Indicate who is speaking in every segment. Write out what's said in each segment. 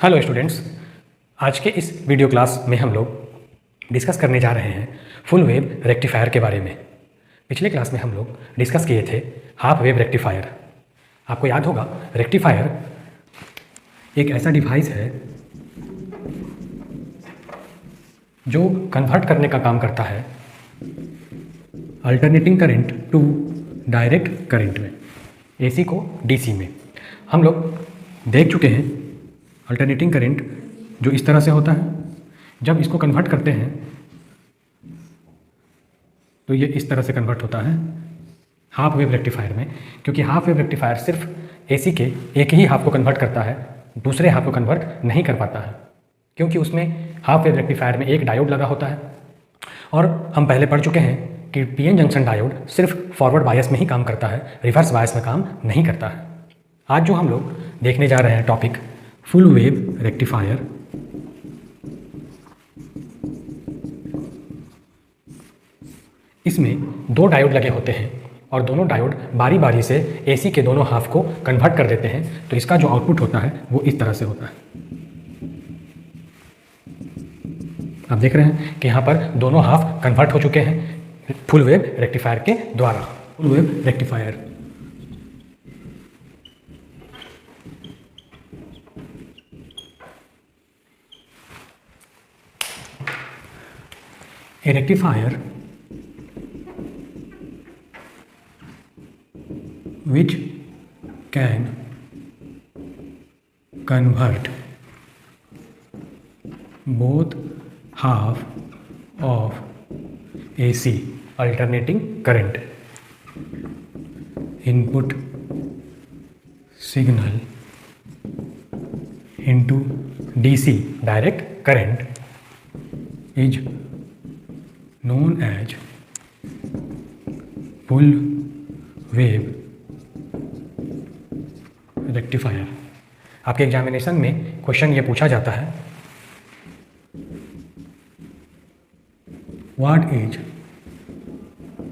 Speaker 1: Hello students, आज के इस वीडियो क्लास में हम लोग डिस्कस करने जा रहे हैं फुल वेव रेक्टिफायर के बारे में। पिछले क्लास में हम लोग डिस्कस किए थे हाफ वेव रेक्टिफायर। आपको याद होगा, रेक्टिफायर एक ऐसा डिवाइस है जो कन्वर्ट करने का काम करता है alternating current to direct current में, एसी को डीसी में। हम लोग देख चुके हैं अल्टरनेटिंग करंट जो इस तरह से होता है, जब इसको कन्वर्ट करते हैं तो ये इस तरह से कन्वर्ट होता है हाफ वेव रेक्टिफायर में। क्योंकि हाफ वेव रेक्टिफायर सिर्फ एसी के एक ही हाफ को कन्वर्ट करता है, दूसरे हाफ को कन्वर्ट नहीं कर पाता है, क्योंकि उसमें हाफ वेव रेक्टिफायर में एक डायोड लगा होता है। और हम पहले पढ़ चुके हैं कि पीएन जंक्शन डायोड सिर्फ फॉरवर्ड बायस में ही काम करता है, रिवर्स बायस में काम नहीं करता है। आज जो हम लोग देखने जा रहे हैं टॉपिक फुल वेव रेक्टिफायर। इसमें दो डायोड लगे होते हैं और दोनों डायोड बारी बारी से एसी के दोनों हाफ को कन्वर्ट कर देते हैं। तो इसका जो आउटपुट होता है वो इस तरह से होता है। आप देख रहे हैं कि यहाँ पर दोनों हाफ कन्वर्ट हो चुके हैं फुल वेव रेक्टिफायर के द्वारा। Full wave rectifier a rectifier which can convert both half of AC alternating current input signal into DC direct current is known as full wave rectifier. आपके examination में question ये पूछा जाता है, what is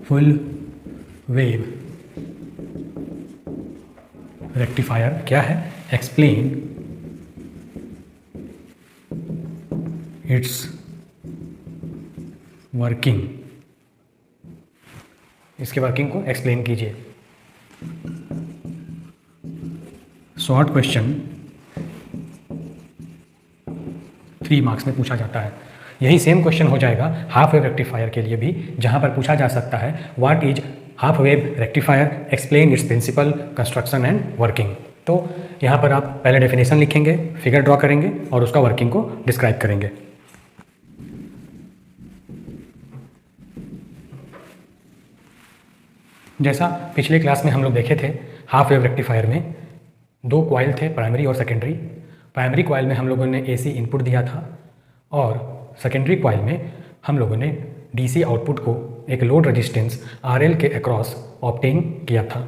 Speaker 1: full wave rectifier, क्या है, explain it's working, इसके working को एक्सप्लेन कीजिए। शॉर्ट क्वेश्चन 3 मार्क्स में पूछा जाता है। यही सेम क्वेश्चन हो जाएगा हाफ वेव रेक्टिफायर के लिए भी, जहां पर पूछा जा सकता है what is half wave rectifier, explain its principle, construction and working. तो यहाँ पर आप पहले डेफिनेशन लिखेंगे, फिगर ड्रॉ करेंगे और उसका वर्किंग को डिस्क्राइब करेंगे। जैसा पिछले क्लास में हम लोग देखे थे, हाफ वेव रेक्टिफायर में 2 कॉइल थे, प्राइमरी और सेकेंडरी। प्राइमरी कॉइल में हम लोगों ने एसी इनपुट दिया था और सेकेंडरी कॉइल में हम लोगों ने डीसी आउटपुट को एक लोड रेजिस्टेंस आरएल के अक्रॉस ऑब्टेन किया था।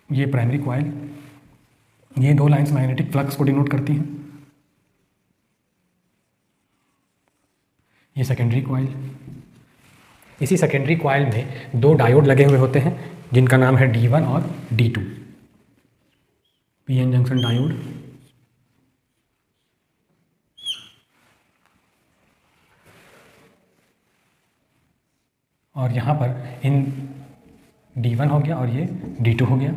Speaker 1: ये प्राइमरी कॉइल, ये 2 लाइंस मैग्नेटिक फ्लक्स को डिनोट करती हैं। ये सेकेंडरी कॉइल, इसी सेकेंडरी कॉइल में 2 डायोड लगे हुए होते हैं जिनका नाम है D1 और D2, पीएन जंक्शन डायोड। और यहाँ पर इन D1 हो गया और ये D2 हो गया।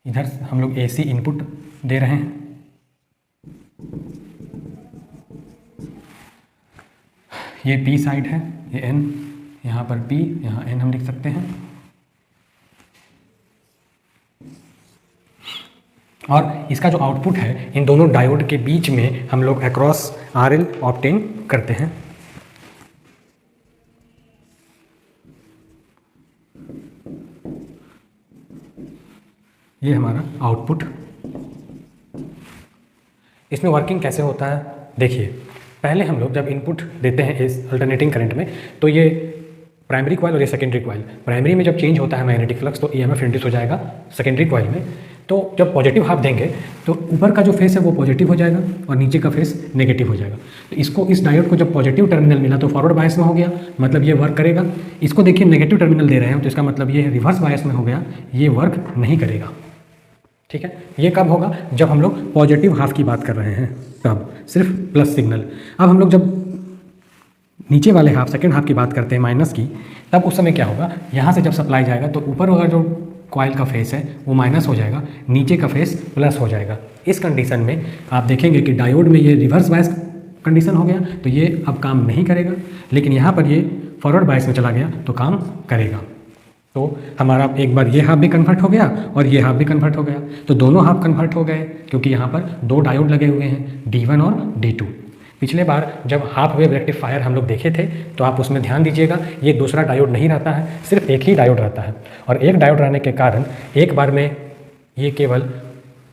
Speaker 1: इधर हम लोग एसी इनपुट दे रहे हैं। ये पी साइड है, ये एन, यहाँ पर पी, यहाँ एन हम लिख सकते हैं। और इसका जो आउटपुट है इन दोनों डायोड के बीच में हम लोग अक्रॉस आरएल ऑब्टेन करते हैं। ये हमारा आउटपुट। इसमें वर्किंग कैसे होता है देखिए। पहले हम लोग जब इनपुट देते हैं इस अल्टरनेटिंग करंट में, तो ये प्राइमरी कॉइल और ये सेकेंडरी कॉइल, प्राइमरी में जब चेंज होता है मैग्नेटिक फ्लक्स तो ईएमएफ इंड्यूस हो जाएगा सेकेंडरी कॉइल में। तो जब पॉजिटिव हाफ देंगे तो ऊपर का जो फेस है वो पॉजिटिव हो जाएगा और नीचे का फेस नेगेटिव हो जाएगा। तो इसको, इस डायोड को जब पॉजिटिव टर्मिनल मिला तो फॉरवर्ड बायस में हो गया, मतलब ये वर्क करेगा। इसको देखिए नेगेटिव टर्मिनल दे रहे हैं तो इसका मतलब ये रिवर्स बायस में हो गया, ये वर्क नहीं करेगा। ठीक है, ये कब होगा? जब हम लोग पॉजिटिव हाफ की बात कर रहे हैं, तब सिर्फ प्लस सिग्नल। अब हम लोग जब नीचे वाले हाफ, सेकेंड हाफ की बात करते हैं माइनस की, तब उस समय क्या होगा? यहाँ से जब सप्लाई जाएगा तो ऊपर वाला जो कॉइल का फेस है वो माइनस हो जाएगा, नीचे का फेस प्लस हो जाएगा। इस कंडीशन में आप देखेंगे कि डायोड में ये रिवर्स बायस कंडीशन हो गया तो ये अब काम नहीं करेगा, लेकिन यहाँ पर ये फॉरवर्ड बायस में चला गया तो काम करेगा। तो हमारा एक बार ये हाफ भी कन्वर्ट हो गया और ये हाफ भी कन्वर्ट हो गया, तो दोनों हाफ कन्वर्ट हो गए क्योंकि यहाँ पर दो डायोड लगे हुए हैं, D1 और D2। पिछले बार जब हाफ वेव रेक्टिफायर हम लोग देखे थे तो आप उसमें ध्यान दीजिएगा, ये दूसरा डायोड नहीं रहता है, सिर्फ एक ही डायोड रहता है। और एक डायोड रहने के कारण एक बार में ये केवल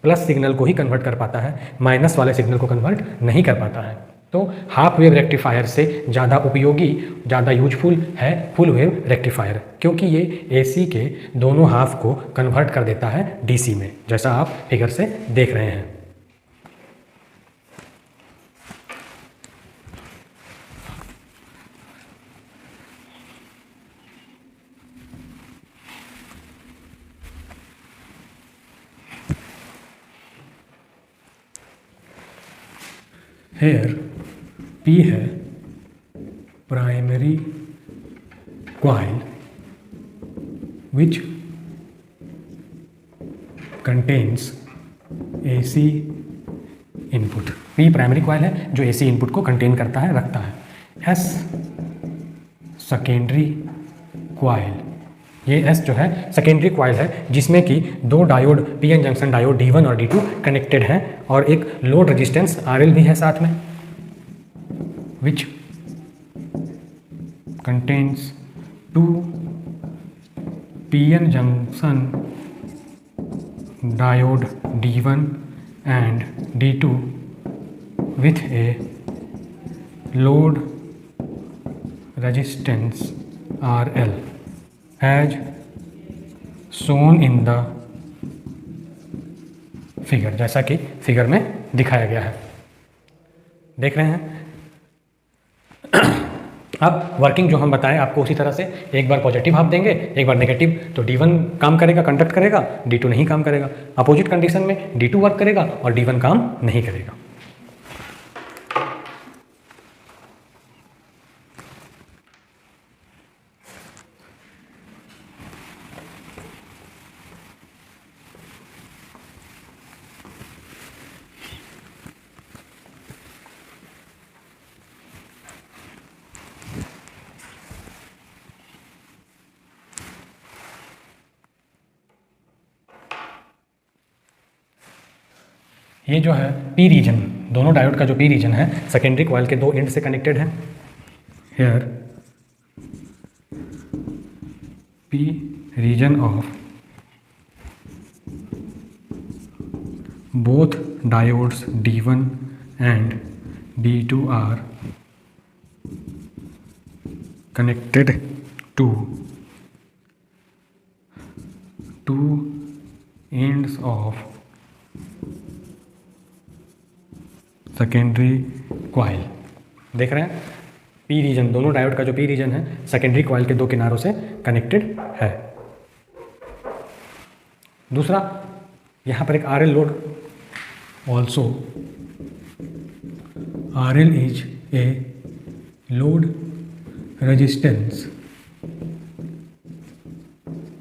Speaker 1: प्लस सिग्नल को ही कन्वर्ट कर पाता है, माइनस वाले सिग्नल को कन्वर्ट नहीं कर पाता है। तो हाफ वेव रेक्टिफायर से ज़्यादा उपयोगी, ज़्यादा यूजफुल है फुल वेव रेक्टिफायर, क्योंकि ये AC के दोनों हाफ को कन्वर्ट कर देता है DC में, जैसा आप फिगर से देख रहे हैं। Here P है primary coil which contains AC input. P primary coil है जो AC इनपुट को कंटेन करता है, रखता है। S सेकेंडरी कॉइल, ये S जो है सेकेंडरी कॉइल है जिसमें कि दो diode PN junction diode D1 और D2 कनेक्टेड हैं और एक लोड रेजिस्टेंस RL भी है साथ में, which contains two PN junction diode D1 and D2 with a load resistance RL as shown in the figure, जैसा कि फिगर में दिखाया गया है। देख रहे हैं। अब वर्किंग जो हम बताएं आपको उसी तरह से, एक बार पॉजिटिव हाफ देंगे, एक बार नेगेटिव, तो D1 काम करेगा, कंडक्ट करेगा, D2 नहीं काम करेगा। अपोजिट कंडीशन में D2 वर्क करेगा और D1 काम नहीं करेगा। ये जो है P रीजन, दोनों डायोड का जो P रीजन है सेकेंडरी कॉइल के दो एंड से कनेक्टेड है। Here P region of both diodes D1 and D2 are connected to two ends of secondary coil. देख रहे हैं, P रीजन, दोनों डायोड का जो P रीजन है सेकेंडरी कॉइल के दो किनारों से कनेक्टेड है। दूसरा, यहाँ पर एक RL load, also RL is a load resistance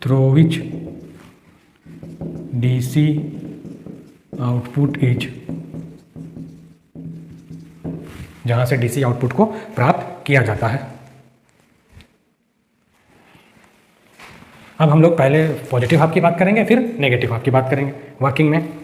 Speaker 1: through which DC output is, जहां से DC आउटपुट को प्राप्त किया जाता है। अब हम लोग पहले पॉजिटिव हाफ की बात करेंगे, फिर नेगेटिव हाफ की बात करेंगे वर्किंग में।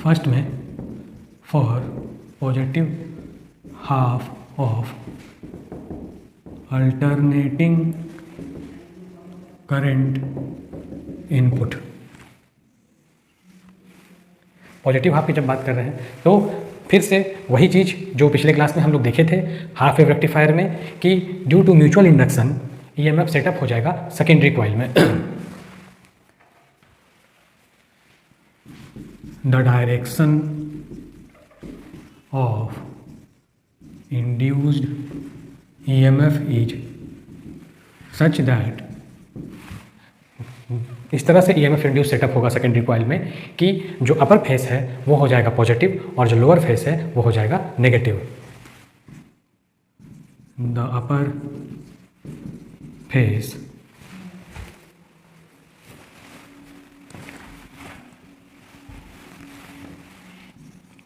Speaker 1: फर्स्ट में for positive half of alternating current input. Positive half की जब बात कर रहे हैं तो फिर से वही चीज़ जो पिछले क्लास में हम लोग देखे थे हाफ वेव रेक्टिफायर में कि due to mutual induction EMF setup हो जाएगा सेकेंडरी कॉइल में। The direction of induced EMF is such that, इस तरह से ईएमएफ इंड्यूस सेटअप होगा सेकेंडरी कॉइल में कि जो अपर फेस है वो हो जाएगा पॉजिटिव और जो लोअर फेस है वो हो जाएगा negative. The upper face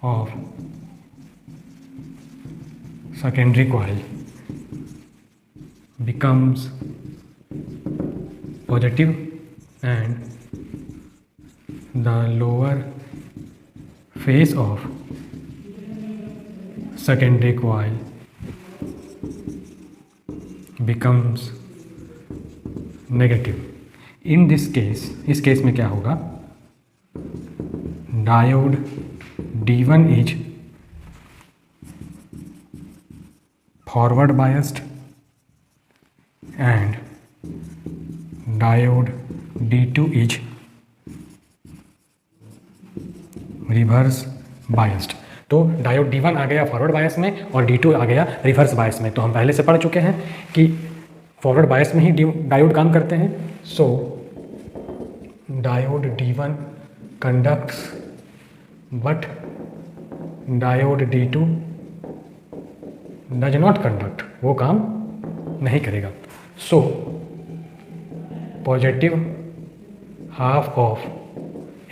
Speaker 1: of secondary coil becomes positive and the lower face of secondary coil becomes negative. In this case, इस केस में क्या होगा, diode D1 is forward biased and diode D2 is reverse biased. तो diode D1 आ गया forward bias में और D2 आ गया reverse bias में। तो हम पहले से पढ़ चुके हैं कि फॉरवर्ड बायस में ही डायोड काम करते हैं। So diode D1 conducts but diode D2 does not conduct, वो काम नहीं करेगा। So positive half of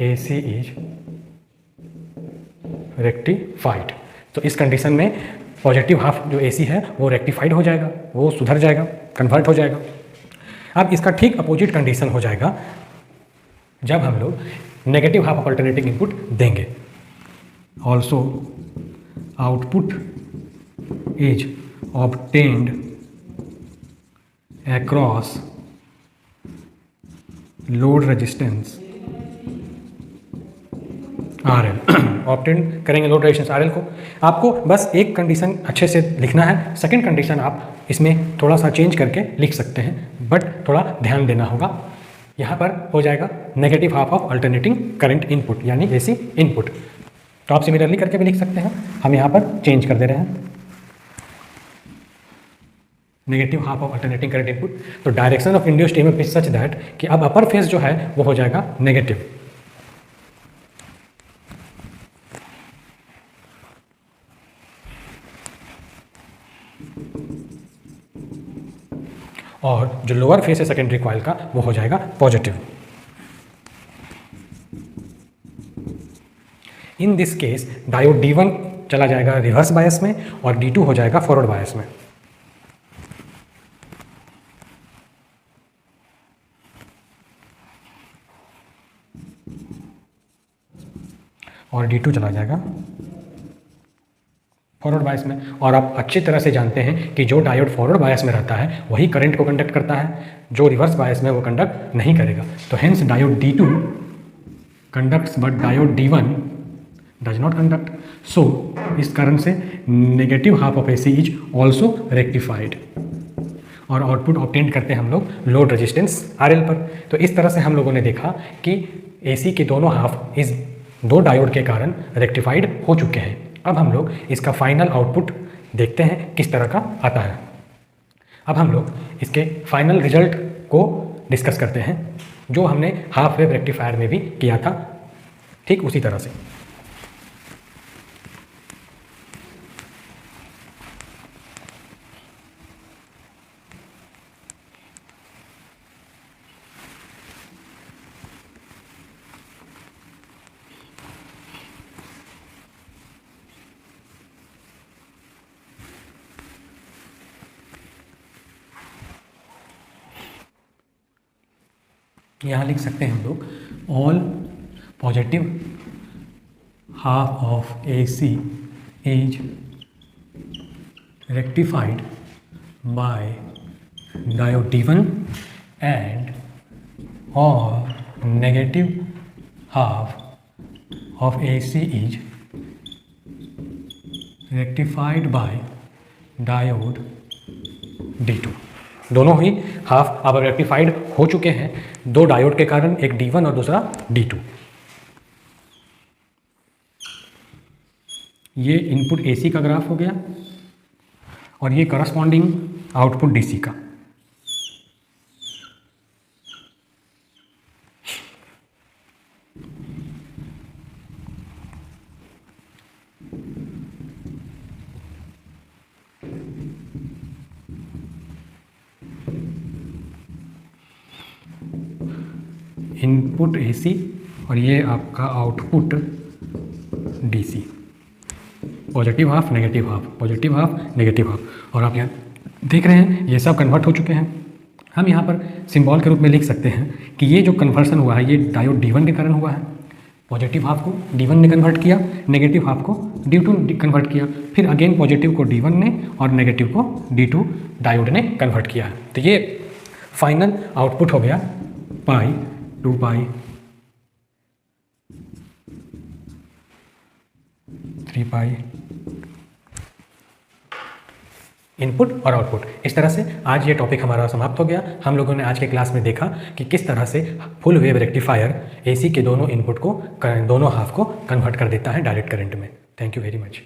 Speaker 1: AC is rectified. तो इस कंडीशन में पॉजिटिव हाफ जो AC है वो रेक्टिफाइड हो जाएगा, वो सुधर जाएगा, कन्वर्ट हो जाएगा। अब इसका ठीक अपोजिट कंडीशन हो जाएगा जब हम लोग negative half of alternating input देंगे। Also output is obtained across load resistance RL। Obtain करेंगे लोड रेजिस्टेंस RL को। आपको बस एक कंडीशन अच्छे से लिखना है, सेकंड कंडीशन आप इसमें थोड़ा सा चेंज करके लिख सकते हैं, बट थोड़ा ध्यान देना होगा। यहाँ पर हो जाएगा negative half of alternating current input यानी AC इनपुट। तो आप सिमिलरली करके भी लिख सकते हैं, हम यहाँ पर चेंज कर दे रहे हैं negative half of alternating current input. तो direction of induced EMF is such that कि अब अपर फेस जो है वो हो जाएगा नेगेटिव और जो लोअर फेस है सेकेंडरी कॉइल का वो हो जाएगा positive. In this case diode D1 चला जाएगा रिवर्स बायस में और D2 हो जाएगा फॉरवर्ड बायस में। और D2 चला जाएगा फॉरवर्ड बायस में। और आप अच्छी तरह से जानते हैं कि जो डायोड फॉरवर्ड बायस में रहता है वही करंट को कंडक्ट करता है, जो रिवर्स बायस में वो कंडक्ट नहीं करेगा। तो hence diode D2 conducts but diode D1 does not conduct. So इस कारण से negative half of AC is also rectified और आउटपुट ऑब्टेन करते हैं हम लोग लोड रेजिस्टेंस RL पर। तो इस तरह से हम लोगों ने देखा कि AC के दोनों हाफ इस दो डायोड के कारण रेक्टिफाइड हो चुके हैं। अब हम लोग इसका फाइनल आउटपुट देखते हैं किस तरह का आता है। अब हम लोग इसके फाइनल रिजल्ट को डिस्कस करते हैं जो हमने हाफ वेव रेक्टिफायर में भी किया था, ठीक उसी तरह से। यहाँ लिख सकते हैं हम लोग all positive half of AC is rectified by diode D1 and or negative half of AC is rectified by diode D2। दोनों ही हाफ अब रेक्टिफाइड हो चुके हैं दो डायोड के कारण, एक D1 और दूसरा D2। ये इनपुट AC का ग्राफ हो गया और ये करस्पॉन्डिंग आउटपुट DC का। इनपुट AC और ये आपका output DC। Positive half negative half, positive half negative half. और आप यहाँ देख रहे हैं ये सब कन्वर्ट हो चुके हैं। हम यहाँ पर सिंबल के रूप में लिख सकते हैं कि ये जो कन्वर्सन हुआ है ये डायोड D1 के कारण हुआ है। पॉजिटिव हाफ को D1 ने कन्वर्ट किया, नेगेटिव हाफ को D2 ने कन्वर्ट किया, फिर अगेन पॉजिटिव को D1 ने और नेगेटिव को D2 डायोड ने कन्वर्ट किया है। तो ये फाइनल आउटपुट हो गया पाई 2 पाई 3 पाई इनपुट और आउटपुट। इस तरह से आज ये टॉपिक हमारा समाप्त हो गया। हम लोगों ने आज के क्लास में देखा कि किस तरह से फुल वेव रेक्टिफायर AC के दोनों इनपुट को, दोनों हाफ को कन्वर्ट कर देता है डायरेक्ट करंट में। Thank you very much.